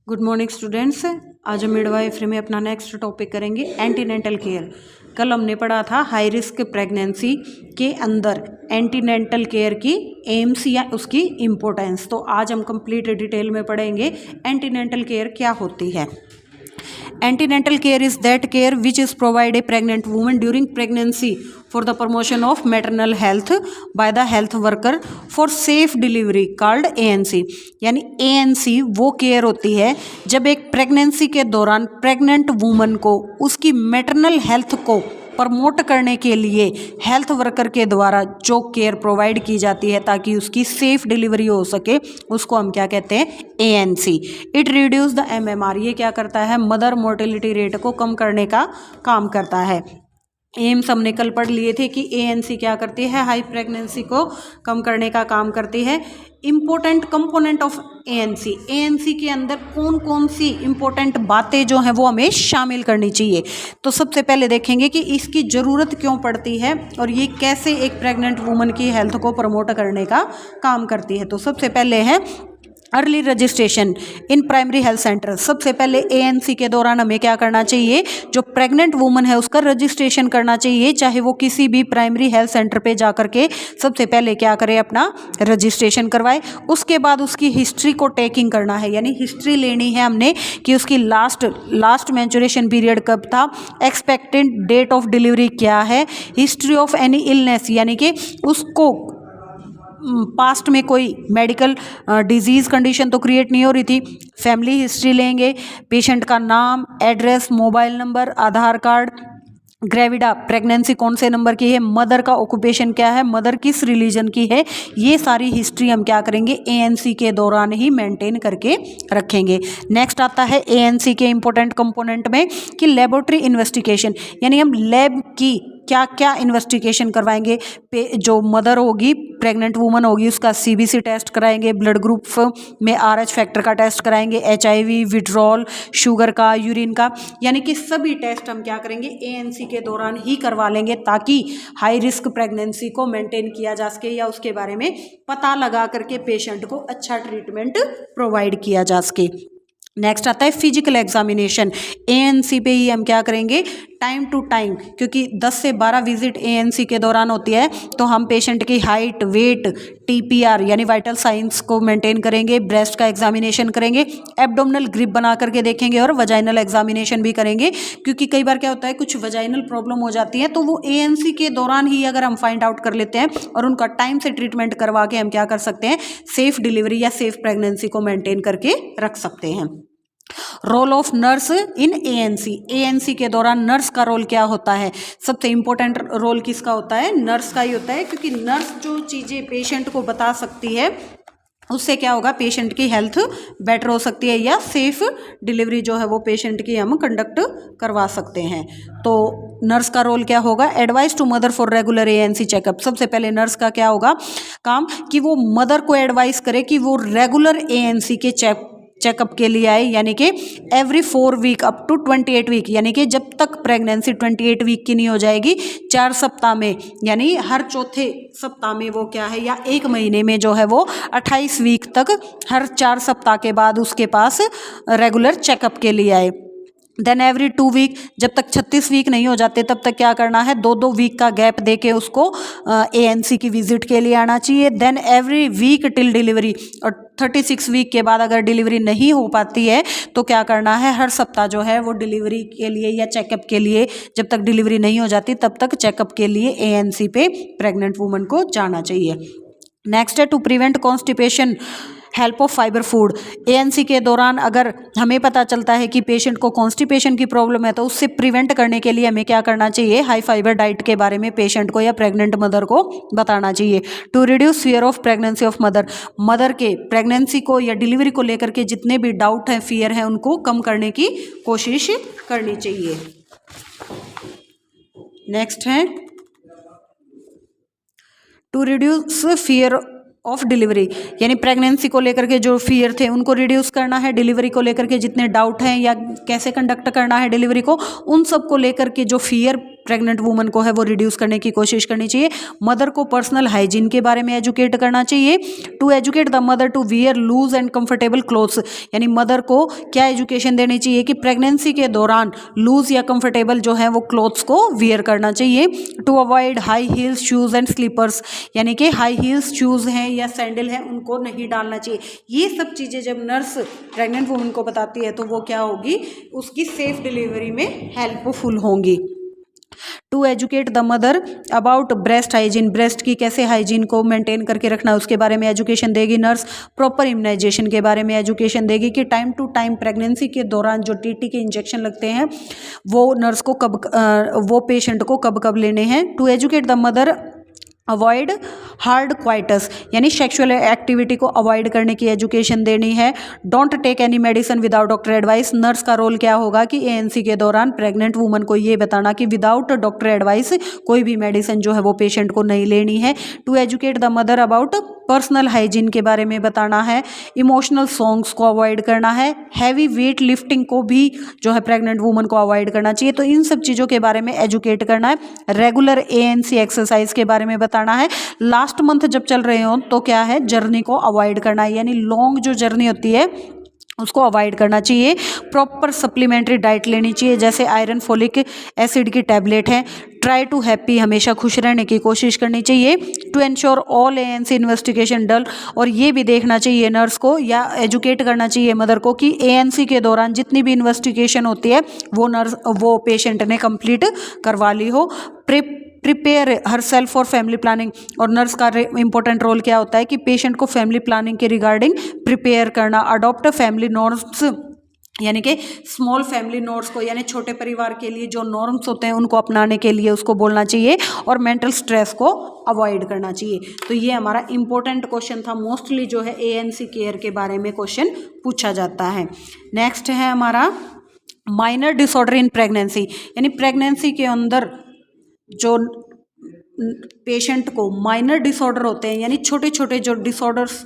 Good morning students. आज हम midwifery में अपना नेक्स्ट टॉपिक करेंगे एंटीनेंटल केयर। कल हमने पढ़ा था हाई रिस्क प्रेगनेंसी के अंदर एंटीनेंटल केयर की एम्स या उसकी इम्पोर्टेंस। तो आज हम कंप्लीट डिटेल में पढ़ेंगे एंटीनेंटल केयर क्या होती है। Antenatal care is that care which is provided a pregnant woman during pregnancy for the promotion of maternal health by the health worker for safe delivery called ANC। यानी ANC वो care होती है जब एक pregnancy के दौरान pregnant woman को उसकी मैटरनल हेल्थ को प्रमोट करने के लिए हेल्थ वर्कर के द्वारा जो केयर प्रोवाइड की जाती है ताकि उसकी सेफ डिलीवरी हो सके, उसको हम क्या कहते हैं, ANC। It reduce the MMR। ये क्या करता है, मदर मोर्टेलिटी रेट को कम करने का काम करता है। एम्स हमने कल पढ़ लिए थे कि ANC क्या करती है, हाई प्रेगनेंसी को कम करने का काम करती है। इम्पोर्टेंट कंपोनेंट ऑफ ANC के अंदर कौन कौन सी इम्पोर्टेंट बातें जो हैं वो हमें शामिल करनी चाहिए। तो सबसे पहले देखेंगे कि इसकी ज़रूरत क्यों पड़ती है और ये कैसे एक प्रेग्नेंट वुमन की हेल्थ को प्रमोट करने का काम करती है। तो सबसे पहले है early registration in primary health centre. सबसे पहले ANC के दौरान हमें क्या करना चाहिए, जो प्रेग्नेंट वुमन है उसका रजिस्ट्रेशन करना चाहिए, चाहे वो किसी भी प्राइमरी हेल्थ सेंटर पे जा करके सबसे पहले क्या करे, अपना रजिस्ट्रेशन करवाए। उसके बाद उसकी हिस्ट्री को टेकिंग करना है, यानी हिस्ट्री लेनी है हमने कि उसकी लास्ट मेंस्ट्रुएशन पीरियड कब था, एक्सपेक्टेड डेट ऑफ डिलीवरी क्या है, हिस्ट्री ऑफ एनी इलनेस यानी कि उसको पास्ट में कोई मेडिकल डिजीज़ कंडीशन तो क्रिएट नहीं हो रही थी। फैमिली हिस्ट्री लेंगे, पेशेंट का नाम, एड्रेस, मोबाइल नंबर, आधार कार्ड, ग्रेविडा प्रेगनेंसी कौन से नंबर की है, मदर का ऑक्यूपेशन क्या है, मदर किस रिलीजन की है, ये सारी हिस्ट्री हम क्या करेंगे, ANC के दौरान ही मेंटेन करके रखेंगे। नेक्स्ट आता है ANC के इंपॉर्टेंट कंपोनेंट में कि लेबोरेटरी इन्वेस्टिगेशन, यानी हम लैब की क्या क्या इन्वेस्टिगेशन करवाएंगे। जो मदर होगी, प्रेग्नेंट वुमन होगी, उसका CBC टेस्ट कराएंगे, ब्लड ग्रुप में RH फैक्टर का टेस्ट कराएंगे, HIV, विड्रॉल, शुगर का, यूरिन का, यानी कि सभी टेस्ट हम क्या करेंगे, ANC के दौरान ही करवा लेंगे ताकि हाई रिस्क प्रेगनेंसी को मेंटेन किया जा सके या उसके बारे में पता लगा करके पेशेंट को अच्छा ट्रीटमेंट प्रोवाइड किया जा सके। नेक्स्ट आता है फिजिकल एग्जामिनेशन। ANC पे ही हम क्या करेंगे, टाइम टू टाइम, क्योंकि 10 से 12 विजिट ANC के दौरान होती है, तो हम पेशेंट की हाइट, वेट, TPR यानी वाइटल साइंस को मेंटेन करेंगे, ब्रेस्ट का एग्जामिनेशन करेंगे, एब्डोमिनल ग्रिप बना करके देखेंगे और वजाइनल एग्जामिनेशन भी करेंगे, क्योंकि कई बार क्या होता है, कुछ वजाइनल प्रॉब्लम हो जाती है, तो वो ANC के दौरान ही अगर हम फाइंड आउट कर लेते हैं और उनका टाइम से ट्रीटमेंट करवा के हम क्या कर सकते हैं, सेफ डिलीवरी या सेफ प्रेगनेंसी को मेंटेन करके रख सकते हैं। Role of nurse in ANC के दौरान नर्स का रोल क्या होता है, सबसे इंपॉर्टेंट रोल किसका होता है, नर्स का ही होता है, क्योंकि नर्स जो चीज़ें पेशेंट को बता सकती है उससे क्या होगा, पेशेंट की हेल्थ बेटर हो सकती है या सेफ डिलीवरी जो है वो पेशेंट की हम कंडक्ट करवा सकते हैं। तो नर्स का रोल क्या होगा, advice to mother for regular ANC checkup. सबसे पहले नर्स का क्या होगा काम कि वो मदर को एडवाइस करे कि वो रेगुलर ANC के चेकअप के लिए आए, यानी कि every 4 week up to 28 week, यानी कि जब तक प्रेगनेंसी 28 वीक की नहीं हो जाएगी, 4 सप्ताह में, यानी हर चौथे सप्ताह में वो क्या है, या 1 महीने में जो है वो 28 वीक तक हर 4 सप्ताह के बाद उसके पास रेगुलर चेकअप के लिए आए। देन एवरी 2 वीक, जब तक 36 वीक नहीं हो जाते तब तक क्या करना है, 2-2 वीक का गैप देके उसको ANC की विजिट के लिए आना चाहिए। Then every week till delivery, और 36 वीक के बाद अगर डिलीवरी नहीं हो पाती है तो क्या करना है, हर सप्ताह जो है वो डिलीवरी के लिए या चेकअप के लिए, जब तक डिलीवरी नहीं हो जाती तब तक चेकअप के लिए ANC पे प्रेग्नेंट वुमन को जाना चाहिए। नेक्स्ट है to prevent constipation, help of fibre food. ANC के दौरान अगर हमें पता चलता है कि पेशेंट को कॉन्स्टिपेशन की प्रॉब्लम है तो उससे प्रिवेंट करने के लिए हमें क्या करना चाहिए, हाई फाइबर डाइट के बारे में पेशेंट को या प्रेग्नेंट मदर को बताना चाहिए। To reduce fear of pregnancy of mother के प्रेगनेंसी को या डिलीवरी को लेकर के जितने भी डाउट हैं, फियर हैं, उनको कम करने की कोशिश करनी चाहिए। नेक्स्ट है to reduce fear of delivery, यानी प्रेगनेंसी को लेकर के जो फियर थे उनको रिड्यूस करना है, डिलीवरी को लेकर के जितने डाउट हैं या कैसे कंडक्ट करना है डिलीवरी को, उन सब को लेकर के जो फियर प्रेग्नेंट वुमन को है वो रिड्यूस करने की कोशिश करनी चाहिए। मदर को पर्सनल हाइजीन के बारे में एजुकेट करना चाहिए। To educate the mother to wear loose and comfortable clothes, यानी मदर को क्या एजुकेशन देनी चाहिए कि प्रेगनेंसी के दौरान लूज या कंफर्टेबल जो है वो क्लोथ्स को वियर करना चाहिए। To avoid high heels shoes and slippers, यानी कि हाई हील्स शूज हैं या सैंडल हैं उनको नहीं डालना चाहिए। ये सब चीज़ें जब नर्स प्रेग्नेंट वुमन को बताती है तो वो क्या होगी, उसकी सेफ डिलीवरी में हेल्पफुल होंगी। To educate the mother about breast hygiene, breast की कैसे हाइजीन को मेंटेन करके रखना है उसके बारे में एजुकेशन देगी नर्स। प्रॉपर इम्यूनाइजेशन के बारे में एजुकेशन देगी कि टाइम टू टाइम प्रेगनेंसी के दौरान जो टीटी के इंजेक्शन लगते हैं वो नर्स को वो पेशेंट को कब कब लेने हैं। To educate the mother avoid hard coitus, यानी सेक्सुअल एक्टिविटी को अवॉइड करने की एजुकेशन देनी है। Don't take any medicine without doctor advice, nurse का रोल क्या होगा कि एएनसी के दौरान प्रेग्नेंट वुमन को ये बताना कि विदाउट डॉक्टर एडवाइस कोई भी मेडिसिन जो है वो पेशेंट को नहीं लेनी है। To educate the mother about personal hygiene के बारे में बताना है। इमोशनल सॉन्ग्स को अवॉइड करना है। हैवी वेट लिफ्टिंग को भी जो है प्रेग्नेंट वुमन को अवॉइड करना चाहिए। तो इन सब चीज़ों के बारे में एजुकेट करना है। रेगुलर एएनसी एक्सरसाइज के बारे में बताना है। लास्ट मंथ जब चल रहे हो तो क्या है, जर्नी को अवॉइड करना है, यानी लॉन्ग जो जर्नी होती है उसको अवॉइड करना चाहिए। प्रॉपर सप्लीमेंट्री डाइट लेनी चाहिए, जैसे आयरन, फोलिक एसिड की टैबलेट है। ट्राई टू हैप्पी, हमेशा खुश रहने की कोशिश करनी चाहिए। To ensure all ANC investigation done, और ये भी देखना चाहिए नर्स को या एजुकेट करना चाहिए मदर को कि एएनसी के दौरान जितनी भी इन्वेस्टिगेशन होती है वो पेशेंट ने कंप्लीट करवा ली हो। Prepare her self for family planning, और नर्स का इंपॉर्टेंट रोल क्या होता है कि पेशेंट को फैमिली प्लानिंग के रिगार्डिंग प्रिपेयर करना। अडॉप्ट फैमिली नॉर्म्स, यानी कि स्मॉल फैमिली नॉर्म्स को, यानी छोटे परिवार के लिए जो नॉर्म्स होते हैं उनको अपनाने के लिए उसको बोलना चाहिए। और मेंटल स्ट्रेस को अवॉइड करना चाहिए। तो ये हमारा इंपॉर्टेंट क्वेश्चन था। मोस्टली जो है एएनसी केयर के बारे में क्वेश्चन पूछा जाता है। नेक्स्ट है हमारा माइनर डिसऑर्डर इन प्रेगनेंसी, यानी प्रेगनेंसी के अंदर जो पेशेंट को माइनर डिसऑर्डर होते हैं, यानी छोटे छोटे जो डिसऑर्डर्स